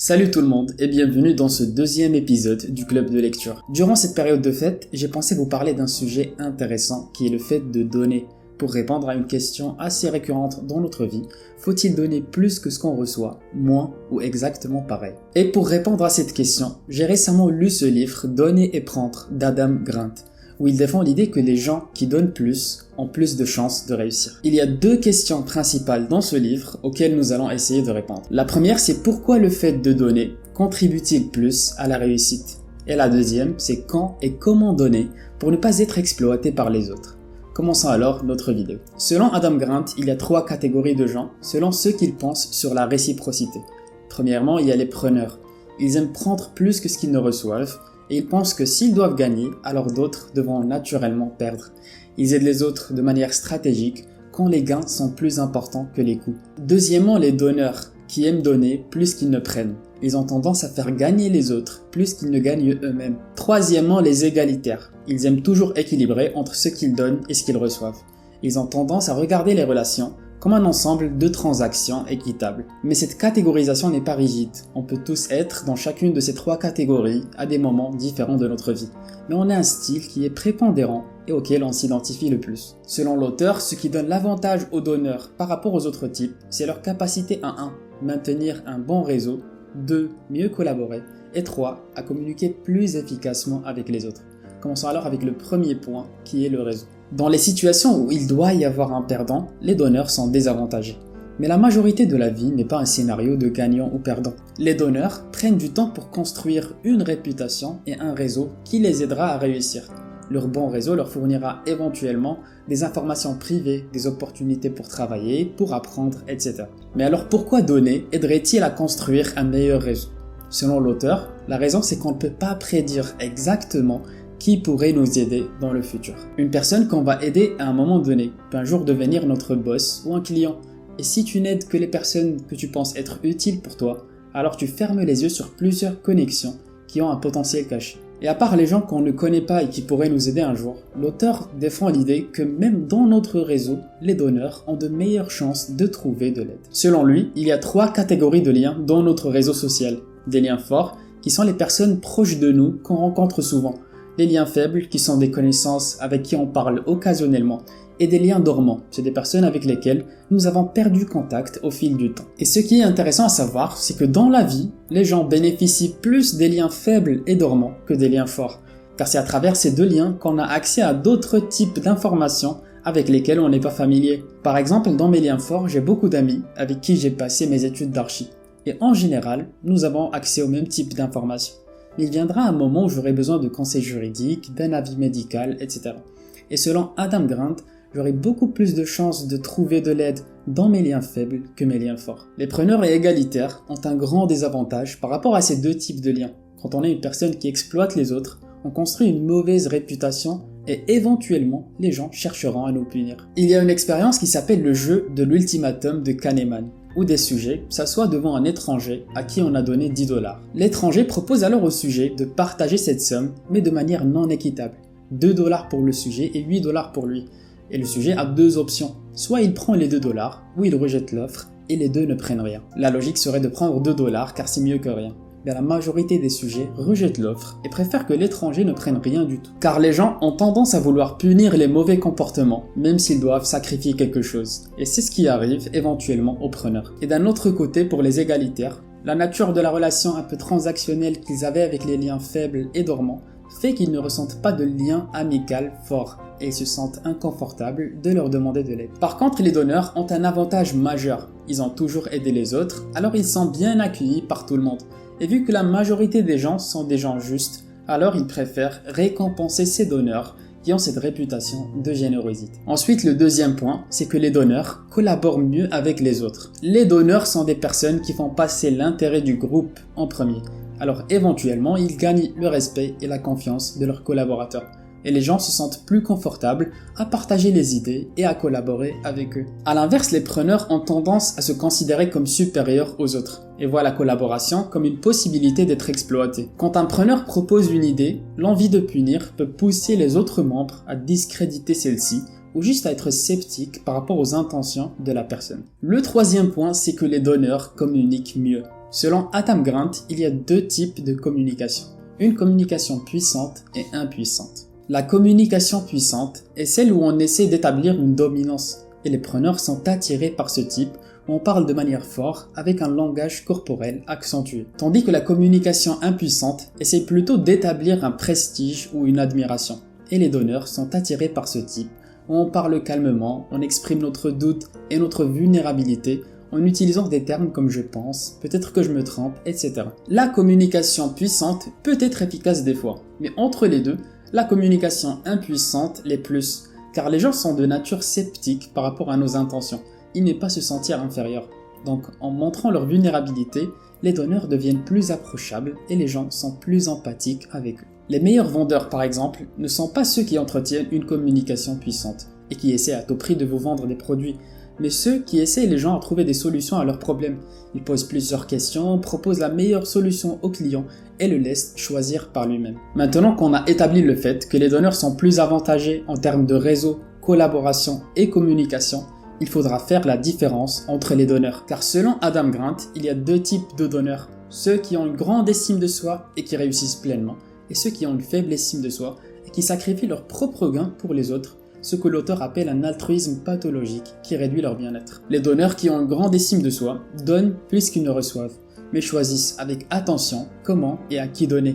Salut tout le monde et bienvenue dans ce deuxième épisode du club de lecture. Durant cette période de fête, j'ai pensé vous parler d'un sujet intéressant qui est le fait de donner. Pour répondre à une question assez récurrente dans notre vie, faut-il donner plus que ce qu'on reçoit, moins ou exactement pareil? Et pour répondre à cette question, j'ai récemment lu ce livre Donner et prendre d'Adam Grant, où il défend l'idée que les gens qui donnent plus ont plus de chances de réussir. Il y a deux questions principales dans ce livre auxquelles nous allons essayer de répondre. La première, c'est pourquoi le fait de donner contribue-t-il plus à la réussite? Et la deuxième, c'est quand et comment donner pour ne pas être exploité par les autres. Commençons alors notre vidéo. Selon Adam Grant, il y a trois catégories de gens selon ce qu'ils pensent sur la réciprocité. Premièrement, il y a les preneurs. Ils aiment prendre plus que ce qu'ils ne reçoivent et ils pensent que s'ils doivent gagner, alors d'autres devront naturellement perdre. Ils aident les autres de manière stratégique quand les gains sont plus importants que les coûts. Deuxièmement, les donneurs qui aiment donner plus qu'ils ne prennent. Ils ont tendance à faire gagner les autres plus qu'ils ne gagnent eux-mêmes. Troisièmement, les égalitaires. Ils aiment toujours équilibrer entre ce qu'ils donnent et ce qu'ils reçoivent. Ils ont tendance à regarder les relations comme un ensemble de transactions équitables. Mais cette catégorisation n'est pas rigide. On peut tous être dans chacune de ces trois catégories à des moments différents de notre vie. Mais on a un style qui est prépondérant et auquel on s'identifie le plus. Selon l'auteur, ce qui donne l'avantage aux donneurs par rapport aux autres types, c'est leur capacité à 1. Maintenir un bon réseau, 2. Mieux collaborer et 3. À communiquer plus efficacement avec les autres. Commençons alors avec le premier point qui est le réseau. Dans les situations où il doit y avoir un perdant, les donneurs sont désavantagés. Mais la majorité de la vie n'est pas un scénario de gagnant ou perdant. Les donneurs prennent du temps pour construire une réputation et un réseau qui les aidera à réussir. Leur bon réseau leur fournira éventuellement des informations privées, des opportunités pour travailler, pour apprendre, etc. Mais alors pourquoi donner aiderait-il à construire un meilleur réseau? Selon l'auteur, la raison c'est qu'on ne peut pas prédire exactement qui pourrait nous aider dans le futur. Une personne qu'on va aider à un moment donné peut un jour devenir notre boss ou un client. Et si tu n'aides que les personnes que tu penses être utiles pour toi, alors tu fermes les yeux sur plusieurs connexions qui ont un potentiel caché. Et à part les gens qu'on ne connaît pas et qui pourraient nous aider un jour, l'auteur défend l'idée que même dans notre réseau, les donneurs ont de meilleures chances de trouver de l'aide. Selon lui, il y a 3 catégories de liens dans notre réseau social. Des liens forts, qui sont les personnes proches de nous qu'on rencontre souvent. Les liens faibles, qui sont des connaissances avec qui on parle occasionnellement. Et des liens dormants, c'est des personnes avec lesquelles nous avons perdu contact au fil du temps. Et ce qui est intéressant à savoir, c'est que dans la vie, les gens bénéficient plus des liens faibles et dormants que des liens forts. Car c'est à travers ces deux liens qu'on a accès à d'autres types d'informations avec lesquelles on n'est pas familier. Par exemple, dans mes liens forts, j'ai beaucoup d'amis avec qui j'ai passé mes études d'archi. Et en général, nous avons accès au même type d'informations. Mais il viendra un moment où j'aurai besoin de conseils juridiques, d'un avis médical, etc. Et selon Adam Grant, j'aurai beaucoup plus de chances de trouver de l'aide dans mes liens faibles que mes liens forts. Les preneurs et égalitaires ont un grand désavantage par rapport à ces deux types de liens. Quand on est une personne qui exploite les autres, on construit une mauvaise réputation et éventuellement, les gens chercheront à nous punir. Il y a une expérience qui s'appelle le jeu de l'ultimatum de Kahneman, où des sujets s'assoient devant un étranger à qui on a donné 10 $. L'étranger propose alors au sujet de partager cette somme, mais de manière non équitable. 2 $ pour le sujet et 8 $ pour lui. Et le sujet a 2 options. Soit il prend les 2 $, ou il rejette l'offre, et les deux ne prennent rien. La logique serait de prendre 2 $ car c'est mieux que rien. Mais la majorité des sujets rejettent l'offre et préfèrent que l'étranger ne prenne rien du tout. Car les gens ont tendance à vouloir punir les mauvais comportements, même s'ils doivent sacrifier quelque chose. Et c'est ce qui arrive éventuellement aux preneurs. Et d'un autre côté, pour les égalitaires, la nature de la relation un peu transactionnelle qu'ils avaient avec les liens faibles et dormants fait qu'ils ne ressentent pas de lien amical fort et ils se sentent inconfortables de leur demander de l'aide. Par contre, les donneurs ont un avantage majeur. Ils ont toujours aidé les autres, alors ils sont bien accueillis par tout le monde. Et vu que la majorité des gens sont des gens justes, alors ils préfèrent récompenser ces donneurs qui ont cette réputation de générosité. Ensuite, le deuxième point, c'est que les donneurs collaborent mieux avec les autres. Les donneurs sont des personnes qui font passer l'intérêt du groupe en premier. Alors éventuellement, ils gagnent le respect et la confiance de leurs collaborateurs. Et les gens se sentent plus confortables à partager les idées et à collaborer avec eux. À l'inverse, les preneurs ont tendance à se considérer comme supérieurs aux autres et voient la collaboration comme une possibilité d'être exploitée. Quand un preneur propose une idée, l'envie de punir peut pousser les autres membres à discréditer celle-ci ou juste à être sceptique par rapport aux intentions de la personne. Le troisième point, c'est que les donneurs communiquent mieux. Selon Adam Grant, il y a deux types de communication. Une communication puissante et impuissante. La communication puissante est celle où on essaie d'établir une dominance et les preneurs sont attirés par ce type où on parle de manière forte avec un langage corporel accentué. Tandis que la communication impuissante essaie plutôt d'établir un prestige ou une admiration. Et les donneurs sont attirés par ce type où on parle calmement, on exprime notre doute et notre vulnérabilité en utilisant des termes comme je pense, peut-être que je me trompe, etc. La communication puissante peut être efficace des fois, mais entre les deux, la communication impuissante l'est plus, car les gens sont de nature sceptique par rapport à nos intentions. Ils n'aiment pas se sentir inférieurs. Donc, en montrant leur vulnérabilité, les donneurs deviennent plus approchables et les gens sont plus empathiques avec eux. Les meilleurs vendeurs, par exemple, ne sont pas ceux qui entretiennent une communication puissante et qui essaient à tout prix de vous vendre des produits, mais ceux qui essaient les gens à trouver des solutions à leurs problèmes. Ils posent plusieurs questions, proposent la meilleure solution au client et le laissent choisir par lui-même. Maintenant qu'on a établi le fait que les donneurs sont plus avantagés en termes de réseau, collaboration et communication, il faudra faire la différence entre les donneurs. Car selon Adam Grant, il y a deux types de donneurs. Ceux qui ont une grande estime de soi et qui réussissent pleinement, et ceux qui ont une faible estime de soi et qui sacrifient leur propre gain pour les autres, ce que l'auteur appelle un altruisme pathologique qui réduit leur bien-être. Les donneurs qui ont une grande estime de soi donnent plus qu'ils ne reçoivent, mais choisissent avec attention comment et à qui donner.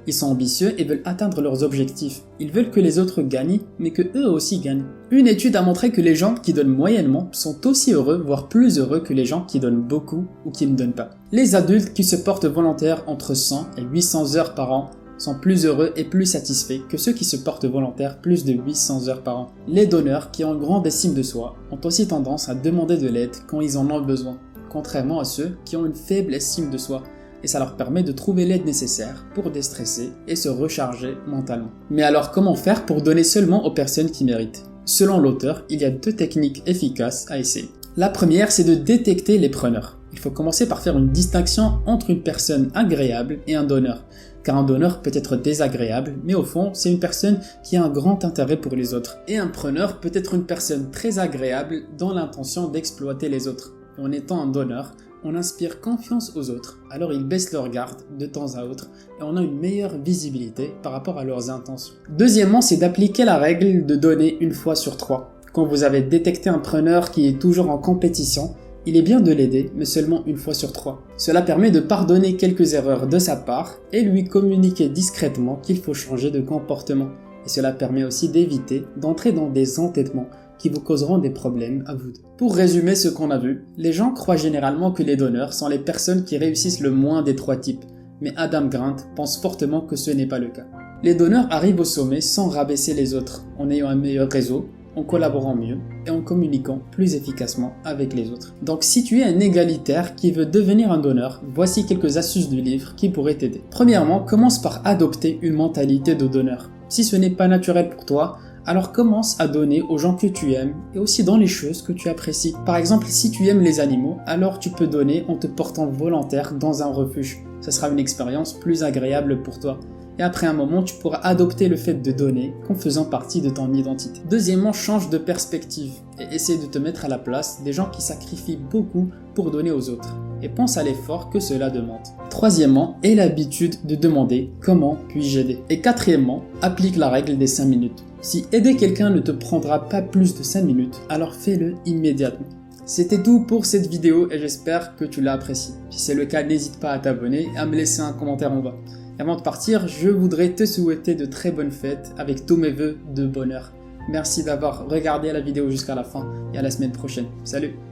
Ils sont ambitieux et veulent atteindre leurs objectifs. Ils veulent que les autres gagnent, mais que eux aussi gagnent. Une étude a montré que les gens qui donnent moyennement sont aussi heureux, voire plus heureux que les gens qui donnent beaucoup ou qui ne donnent pas. Les adultes qui se portent volontaires entre 100 et 800 heures par an sont plus heureux et plus satisfaits que ceux qui se portent volontaires plus de 800 heures par an. Les donneurs qui ont une grande estime de soi ont aussi tendance à demander de l'aide quand ils en ont besoin, contrairement à ceux qui ont une faible estime de soi, et ça leur permet de trouver l'aide nécessaire pour déstresser et se recharger mentalement. Mais alors comment faire pour donner seulement aux personnes qui méritent ? Selon l'auteur, il y a deux techniques efficaces à essayer. La première, c'est de détecter les preneurs. Il faut commencer par faire une distinction entre une personne agréable et un donneur. Car un donneur peut être désagréable, mais au fond, c'est une personne qui a un grand intérêt pour les autres. Et un preneur peut être une personne très agréable dans l'intention d'exploiter les autres. Et en étant un donneur, on inspire confiance aux autres, alors ils baissent leur garde de temps à autre et on a une meilleure visibilité par rapport à leurs intentions. Deuxièmement, c'est d'appliquer la règle de donner une fois sur 3. Quand vous avez détecté un preneur qui est toujours en compétition, il est bien de l'aider, mais seulement une fois sur 3. Cela permet de pardonner quelques erreurs de sa part et lui communiquer discrètement qu'il faut changer de comportement. Et cela permet aussi d'éviter d'entrer dans des entêtements qui vous causeront des problèmes à vous deux. Pour résumer ce qu'on a vu, les gens croient généralement que les donneurs sont les personnes qui réussissent le moins des trois types, mais Adam Grant pense fortement que ce n'est pas le cas. Les donneurs arrivent au sommet sans rabaisser les autres, en ayant un meilleur réseau, en collaborant mieux et en communiquant plus efficacement avec les autres. Donc si tu es un égalitaire qui veut devenir un donneur, voici quelques astuces du livre qui pourraient t'aider. Premièrement, commence par adopter une mentalité de donneur. Si ce n'est pas naturel pour toi, alors commence à donner aux gens que tu aimes et aussi dans les choses que tu apprécies. Par exemple, si tu aimes les animaux, alors tu peux donner en te portant volontaire dans un refuge. Ce sera une expérience plus agréable pour toi. Et après un moment, tu pourras adopter le fait de donner en faisant partie de ton identité. Deuxièmement, change de perspective et essaie de te mettre à la place des gens qui sacrifient beaucoup pour donner aux autres. Et pense à l'effort que cela demande. Troisièmement, aie l'habitude de demander « Comment puis-je aider ?» Et quatrièmement, applique la règle des 5 minutes. Si aider quelqu'un ne te prendra pas plus de 5 minutes, alors fais-le immédiatement. C'était tout pour cette vidéo et j'espère que tu l'as apprécié. Si c'est le cas, n'hésite pas à t'abonner et à me laisser un commentaire en bas. Et avant de partir, je voudrais te souhaiter de très bonnes fêtes avec tous mes vœux de bonheur. Merci d'avoir regardé la vidéo jusqu'à la fin et à la semaine prochaine. Salut!